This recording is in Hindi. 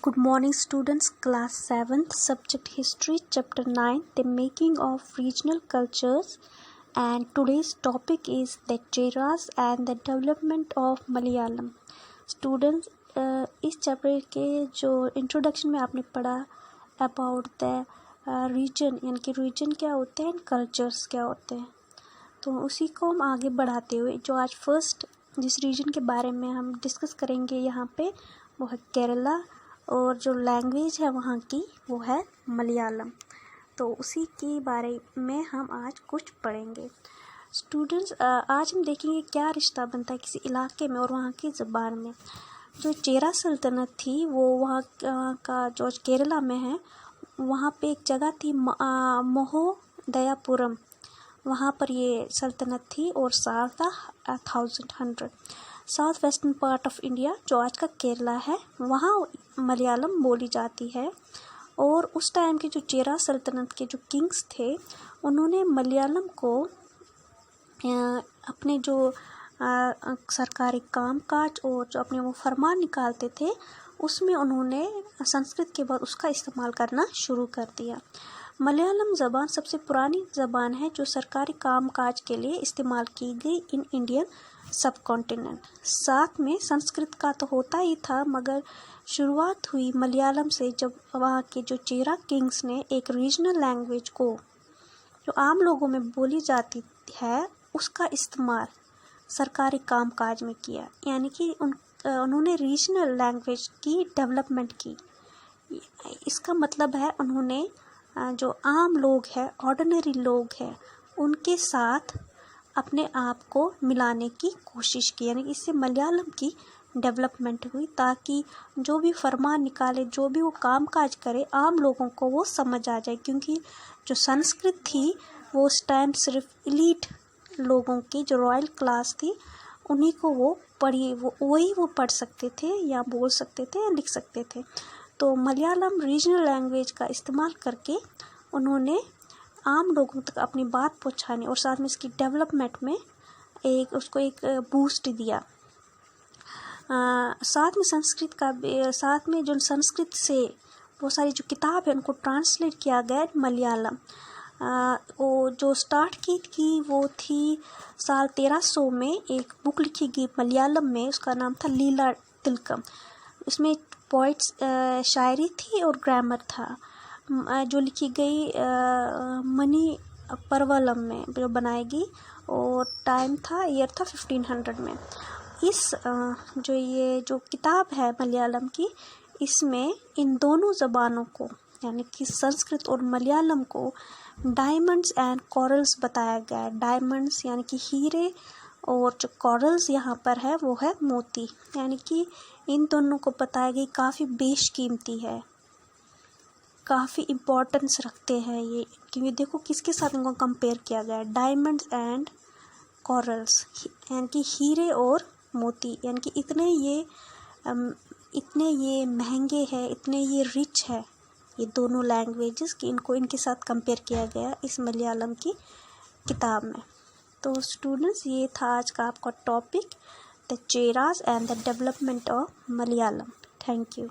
Good morning students, class 7th, subject history, chapter 9, the making of regional cultures, and today's topic is the Cheras and the development of Malayalam. Students, इस चैप्टर के जो इंट्रोडक्शन में आपने पढ़ा अबाउट द रीजन, यानी कि रीजन क्या होते हैं, कल्चर्स क्या होते हैं, तो उसी को हम आगे बढ़ाते हुए जो आज फर्स्ट जिस रीजन के बारे में हम डिस्कस करेंगे यहाँ पे वो है केरला, और जो लैंग्वेज है वहाँ की वो है मलयालम। तो उसी के बारे में हम आज कुछ पढ़ेंगे। स्टूडेंट्स, आज हम देखेंगे क्या रिश्ता बनता है किसी इलाके में और वहाँ की ज़बान में। जो चेरा सल्तनत थी वो वहाँ का जो केरला में है, वहाँ पे एक जगह थी महोदयापुरम, वहाँ पर ये सल्तनत थी और साल था 1100। South western part of India जो आज का केरला है वहाँ मलयालम बोली जाती है। और उस टाइम के जो चेरा सल्तनत के जो किंग्स थे उन्होंने मलयालम को अपने जो सरकारी कामकाज और जो अपने वो फरमान निकालते थे उसमें उन्होंने संस्कृत के बाद उसका इस्तेमाल करना शुरू कर दिया। मलयालम ज़बान सबसे पुरानी ज़बान है जो सरकारी कामकाज के लिए इस्तेमाल की गई इन इंडियन सब कॉन्टिनेंट। साथ में संस्कृत का तो होता ही था, मगर शुरुआत हुई मलयालम से जब वहाँ के जो चेरा किंग्स ने एक रीजनल लैंग्वेज को जो आम लोगों में बोली जाती है उसका इस्तेमाल सरकारी कामकाज में किया, यानी कि उन्होंने रीजनल लैंग्वेज की डेवलपमेंट की। इसका मतलब है उन्होंने जो आम लोग हैं, ऑर्डिनरी लोग हैं, उनके साथ अपने आप को मिलाने की कोशिश की, यानी इससे मलयालम की डेवलपमेंट हुई ताकि जो भी फरमान निकाले, जो भी वो कामकाज करे, आम लोगों को वो समझ आ जाए। क्योंकि जो संस्कृत थी वो उस टाइम सिर्फ एलीट लोगों की, जो रॉयल क्लास थी, उन्हीं को वो पढ़ सकते थे या बोल सकते थे या लिख सकते थे। तो मलयालम रीजनल लैंग्वेज का इस्तेमाल करके उन्होंने आम लोगों तक अपनी बात पहुंचाने और साथ में इसकी डेवलपमेंट में उसको एक बूस्ट दिया। साथ में जो संस्कृत से वो सारी जो किताब है उनको ट्रांसलेट किया गया मलयालम। वो जो स्टार्ट की थी वो थी साल 1300 में एक बुक लिखी गई मलयालम में, उसका नाम था लीला तिलकम। इसमें पोइट्स शायरी थी और ग्रामर था, जो लिखी गई मनी परवलम में जो बनाई गई, और ईयर था 1500 में। ये जो किताब है मलयालम की, इसमें इन दोनों ज़बानों को यानी कि संस्कृत और मलयालम को डायमंड्स एंड कॉरल्स बताया गया है। डायमंड्स यानी कि हीरे, और जो कॉरल्स यहाँ पर है वो है मोती, यानी कि इन दोनों को बताया गया काफ़ी बेशकीमती है, काफ़ी इम्पोर्टेंस रखते हैं ये। क्योंकि देखो किसके साथ इनको कंपेयर किया गया है, डायमंड्स एंड कॉरल्स, यानी कि हीरे और मोती, यानी कि इतने ये महंगे हैं, इतने ये रिच है ये दोनों लैंग्वेजेस कि इनको इनके साथ कंपेयर किया गया इस मलयालम की किताब में। तो स्टूडेंट्स, ये था आज का आपका topic, the Cheras and the development of Malayalam. Thank you.